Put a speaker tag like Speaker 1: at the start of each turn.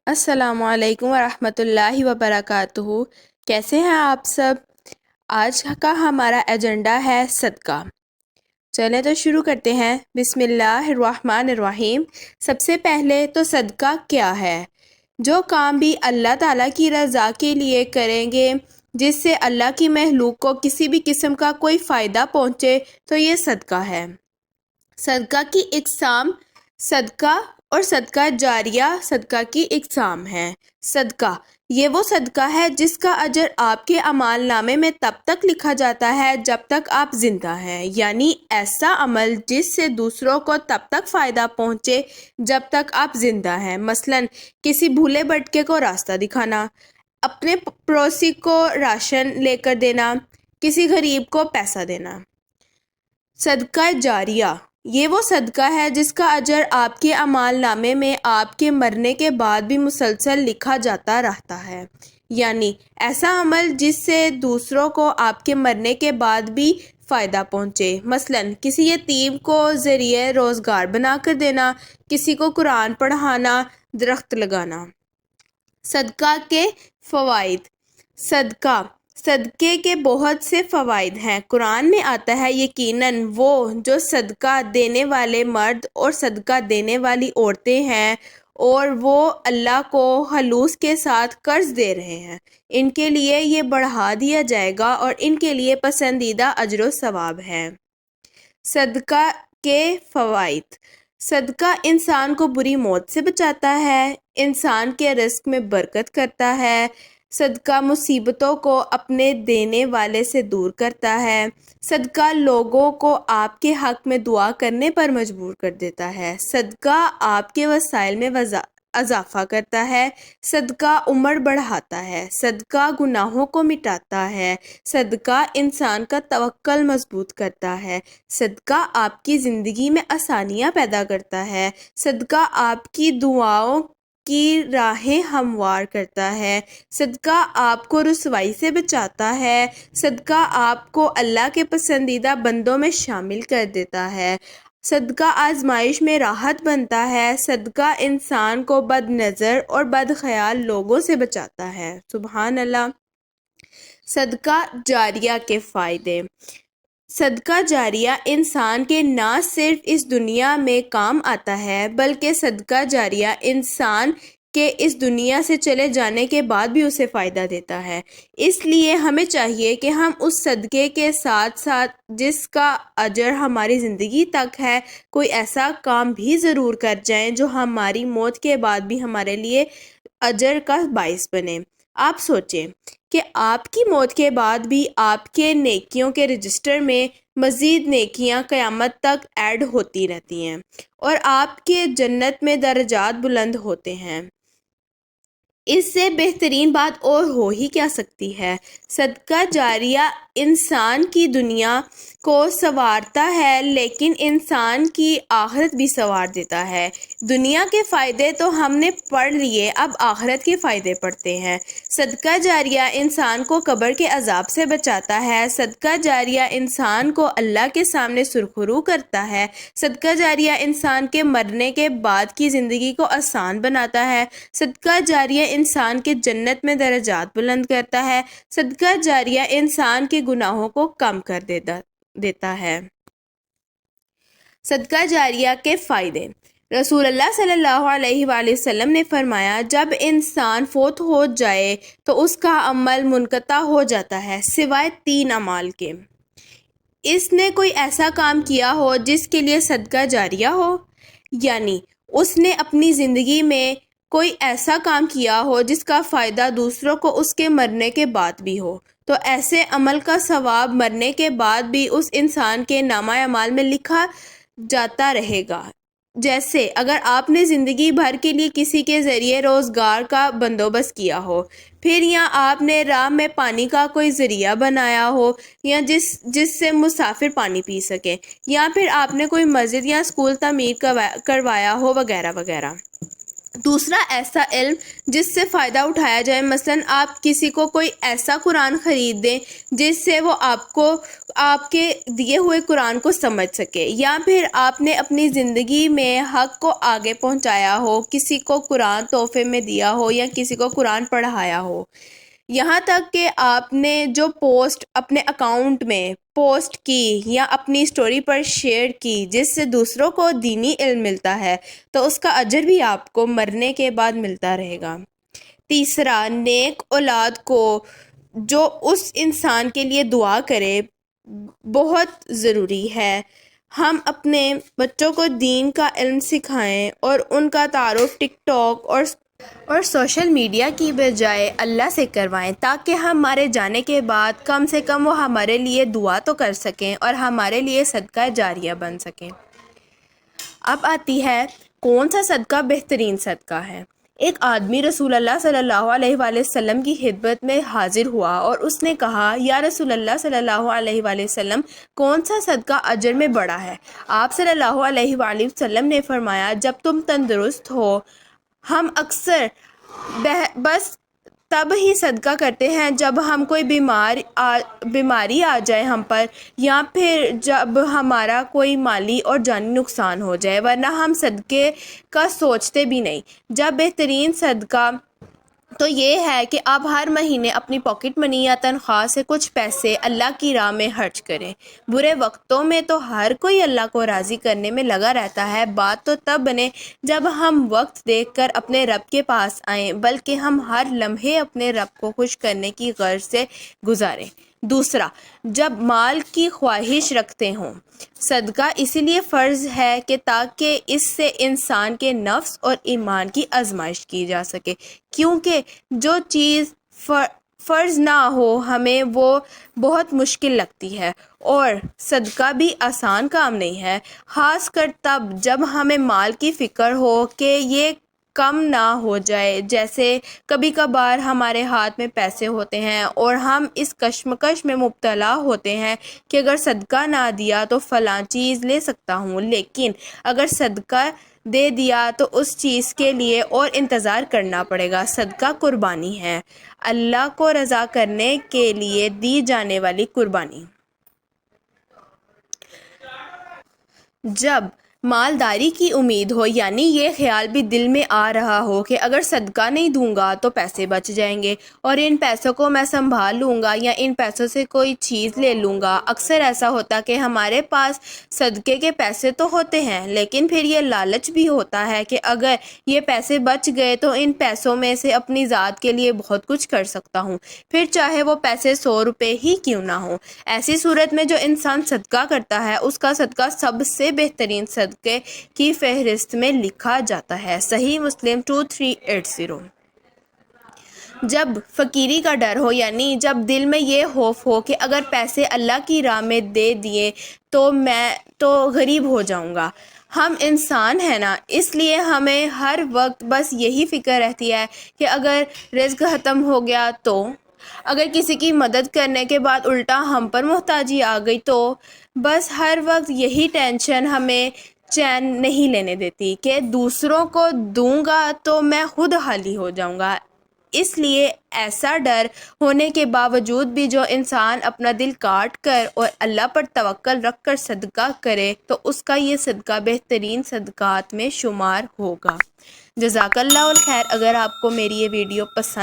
Speaker 1: السلام علیکم ورحمۃ اللہ وبرکاتہ۔ کیسے ہیں آپ سب؟ آج کا ہمارا ایجنڈا ہے صدقہ۔ چلیں تو شروع کرتے ہیں۔ بسم اللہ الرحمن الرحیم۔ سب سے پہلے تو صدقہ کیا ہے؟ جو کام بھی اللہ تعالیٰ کی رضا کے لیے کریں گے، جس سے اللہ کی مخلوق کو کسی بھی قسم کا کوئی فائدہ پہنچے، تو یہ صدقہ ہے۔ صدقہ کی اقسام صدقہ اور صدقہ جاریہ صدقہ کی اقسام ہیں۔ صدقہ یہ وہ صدقہ ہے جس کا اجر آپ کے اعمال نامے میں تب تک لکھا جاتا ہے جب تک آپ زندہ ہیں، یعنی ایسا عمل جس سے دوسروں کو تب تک فائدہ پہنچے جب تک آپ زندہ ہیں۔ مثلاً کسی بھولے بھٹکے کو راستہ دکھانا، اپنے پڑوسی کو راشن لے کر دینا، کسی غریب کو پیسہ دینا۔ صدقہ جاریہ یہ وہ صدقہ ہے جس کا اجر آپ کے اعمال نامے میں آپ کے مرنے کے بعد بھی مسلسل لکھا جاتا رہتا ہے، یعنی ایسا عمل جس سے دوسروں کو آپ کے مرنے کے بعد بھی فائدہ پہنچے۔ مثلاً کسی یتیم کو ذریعہ روزگار بنا کر دینا، کسی کو قرآن پڑھانا، درخت لگانا۔ صدقہ کے فوائد۔ صدقے کے بہت سے فوائد ہیں۔ قرآن میں آتا ہے، یقیناً وہ جو صدقہ دینے والے مرد اور صدقہ دینے والی عورتیں ہیں اور وہ اللہ کو خلوص کے ساتھ قرض دے رہے ہیں، ان کے لیے یہ بڑھا دیا جائے گا اور ان کے لیے پسندیدہ اجر و ثواب ہے۔ صدقہ کے فوائد۔ صدقہ انسان کو بری موت سے بچاتا ہے، انسان کے رزق میں برکت کرتا ہے۔ صدقہ مصیبتوں کو اپنے دینے والے سے دور کرتا ہے۔ صدقہ لوگوں کو آپ کے حق میں دعا کرنے پر مجبور کر دیتا ہے۔ صدقہ آپ کے وسائل میں اضافہ کرتا ہے۔ صدقہ عمر بڑھاتا ہے۔ صدقہ گناہوں کو مٹاتا ہے۔ صدقہ انسان کا توکل مضبوط کرتا ہے۔ صدقہ آپ کی زندگی میں آسانیاں پیدا کرتا ہے۔ صدقہ آپ کی دعاؤں کی راہیں ہموار کرتا ہے۔ صدقہ آپ کو رسوائی سے بچاتا ہے۔ صدقہ آپ کو اللہ کے پسندیدہ بندوں میں شامل کر دیتا ہے۔ صدقہ آزمائش میں راحت بنتا ہے۔ صدقہ انسان کو بد نظر اور بد خیال لوگوں سے بچاتا ہے۔ سبحان اللہ۔ صدقہ جاریہ کے فائدے۔ صدقہ جاریہ انسان کے نہ صرف اس دنیا میں کام آتا ہے بلکہ صدقہ جاریہ انسان کے اس دنیا سے چلے جانے کے بعد بھی اسے فائدہ دیتا ہے۔ اس لیے ہمیں چاہیے کہ ہم اس صدقے کے ساتھ ساتھ جس کا اجر ہماری زندگی تک ہے، کوئی ایسا کام بھی ضرور کر جائیں جو ہماری موت کے بعد بھی ہمارے لیے اجر کا باعث بنے۔ آپ سوچیں کہ آپ کی موت کے بعد بھی آپ کے نیکیوں کے رجسٹر میں مزید نیکیاں قیامت تک ایڈ ہوتی رہتی ہیں اور آپ کے جنت میں درجات بلند ہوتے ہیں۔ اس سے بہترین بات اور ہو ہی کیا سکتی ہے۔ صدقہ جاریہ انسان کی دنیا کو سنوارتا ہے لیکن انسان کی آخرت بھی سنوار دیتا ہے۔ دنیا کے فائدے تو ہم نے پڑھ لیے، اب آخرت کے فائدے پڑھتے ہیں۔ صدقہ جاریہ انسان کو قبر کے عذاب سے بچاتا ہے۔ صدقہ جاریہ انسان کو اللہ کے سامنے سرخرو کرتا ہے۔ صدقہ جاریہ انسان کے مرنے کے بعد کی زندگی کو آسان بناتا ہے۔ صدقہ جاریہ انسان کے جنت میں درجات بلند کرتا ہے۔ صدقہ جاریہ انسان کے گناہوں کو کم کر دیتا ہے۔ صدقہ جاریہ کے فائدے۔ رسول اللہ صلی اللہ علیہ وآلہ وسلم نے فرمایا، جب انسان فوت ہو جائے تو اس کا عمل منقطع ہو جاتا ہے سوائے 3 اعمال کے۔ اس نے کوئی ایسا کام کیا ہو جس کے لیے صدقہ جاریہ ہو، یعنی اس نے اپنی زندگی میں کوئی ایسا کام کیا ہو جس کا فائدہ دوسروں کو اس کے مرنے کے بعد بھی ہو، تو ایسے عمل کا ثواب مرنے کے بعد بھی اس انسان کے نامہ اعمال میں لکھا جاتا رہے گا۔ جیسے اگر آپ نے زندگی بھر کے لیے کسی کے ذریعے روزگار کا بندوبست کیا ہو، پھر یا آپ نے راہ میں پانی کا کوئی ذریعہ بنایا ہو یا جس سے مسافر پانی پی سکے، یا پھر آپ نے کوئی مسجد یا اسکول تعمیر کروایا ہو، وغیرہ وغیرہ۔ دوسرا ایسا علم جس سے فائدہ اٹھایا جائے، مثلاً آپ کسی کو کوئی ایسا قرآن خرید دیں جس سے وہ آپ کے دیے ہوئے قرآن کو سمجھ سکے، یا پھر آپ نے اپنی زندگی میں حق کو آگے پہنچایا ہو، کسی کو قرآن تحفے میں دیا ہو یا کسی کو قرآن پڑھایا ہو، یہاں تک کہ آپ نے جو پوسٹ اپنے اکاؤنٹ میں پوسٹ کی یا اپنی سٹوری پر شیئر کی جس سے دوسروں کو دینی علم ملتا ہے، تو اس کا اجر بھی آپ کو مرنے کے بعد ملتا رہے گا۔ تیسرا، نیک اولاد کو جو اس انسان کے لیے دعا کرے بہت ضروری ہے۔ ہم اپنے بچوں کو دین کا علم سکھائیں اور ان کا تعارف ٹک ٹاک اور سوشل میڈیا کی بجائے اللہ سے کروائیں، تاکہ ہمارے جانے کے بعد کم سے کم وہ ہمارے لیے دعا تو کر سکیں اور ہمارے لیے صدقہ جاریہ بن سکیں۔ اب آتی ہے کون سا صدقہ بہترین صدقہ ہے۔ ایک آدمی رسول اللہ صلی اللہ علیہ وآلہ وسلم کی خدمت میں حاضر ہوا اور اس نے کہا، یا رسول اللہ صلی اللہ علیہ وآلہ وسلم، کون سا صدقہ اجر میں بڑا ہے؟ آپ صلی اللہ علیہ وآلہ وسلم نے فرمایا، جب تم تندرست ہو۔ ہم اکثر بس تب ہی صدقہ کرتے ہیں جب ہم کوئی بیماری آ جائے ہم پر، یا پھر جب ہمارا کوئی مالی اور جانی نقصان ہو جائے، ورنہ ہم صدقے کا سوچتے بھی نہیں۔ جب بہترین صدقہ تو یہ ہے کہ آپ ہر مہینے اپنی پاکٹ منی یا تنخواہ سے کچھ پیسے اللہ کی راہ میں خرچ کریں۔ برے وقتوں میں تو ہر کوئی اللہ کو راضی کرنے میں لگا رہتا ہے، بات تو تب بنے جب ہم وقت دیکھ کر اپنے رب کے پاس آئیں، بلکہ ہم ہر لمحے اپنے رب کو خوش کرنے کی غرض سے گزاریں۔ دوسرا، جب مال کی خواہش رکھتے ہوں۔ صدقہ اسی لیے فرض ہے کہ تاکہ اس سے انسان کے نفس اور ایمان کی آزمائش کی جا سکے، کیونکہ جو چیز فرض نہ ہو ہمیں وہ بہت مشکل لگتی ہے، اور صدقہ بھی آسان کام نہیں ہے، خاص کر تب جب ہمیں مال کی فکر ہو کہ یہ کم نہ ہو جائے۔ جیسے کبھی کبھار ہمارے ہاتھ میں پیسے ہوتے ہیں اور ہم اس کشمکش میں مبتلا ہوتے ہیں کہ اگر صدقہ نہ دیا تو فلاں چیز لے سکتا ہوں، لیکن اگر صدقہ دے دیا تو اس چیز کے لیے اور انتظار کرنا پڑے گا۔ صدقہ قربانی ہے، اللہ کو رضا کرنے کے لیے دی جانے والی قربانی۔ جب مالداری کی امید ہو، یعنی یہ خیال بھی دل میں آ رہا ہو کہ اگر صدقہ نہیں دوں گا تو پیسے بچ جائیں گے اور ان پیسوں کو میں سنبھال لوں گا یا ان پیسوں سے کوئی چیز لے لوں گا۔ اکثر ایسا ہوتا کہ ہمارے پاس صدقے کے پیسے تو ہوتے ہیں، لیکن پھر یہ لالچ بھی ہوتا ہے کہ اگر یہ پیسے بچ گئے تو ان پیسوں میں سے اپنی ذات کے لیے بہت کچھ کر سکتا ہوں، پھر چاہے وہ پیسے 100 روپے ہی کیوں نہ ہوں۔ ایسی صورت میں جو انسان صدقہ کرتا ہے اس کا صدقہ سب سے بہترین صدقے کی فہرست میں لکھا جاتا ہے۔ صحیح مسلم 2380۔ جب فقیری کا ڈر ہو، یعنی جب دل میں یہ خوف ہو کہ اگر پیسے اللہ کی راہ میں دے دیے تو میں تو غریب ہو جاؤں گا۔ ہم انسان ہیں نا، اس لیے ہمیں ہر وقت بس یہی فکر رہتی ہے کہ اگر رزق ختم ہو گیا تو، اگر کسی کی مدد کرنے کے بعد الٹا ہم پر محتاجی آ گئی تو، بس ہر وقت یہی ٹینشن ہمیں چین نہیں لینے دیتی کہ دوسروں کو دوں گا تو میں خود خالی ہو جاؤں گا۔ اس لیے ایسا ڈر ہونے کے باوجود بھی جو انسان اپنا دل کاٹ کر اور اللہ پر توکل رکھ کر صدقہ کرے تو اس کا یہ صدقہ بہترین صدقات میں شمار ہوگا۔ جزاک اللہ الخیر۔ اگر آپ کو میری یہ ویڈیو پسند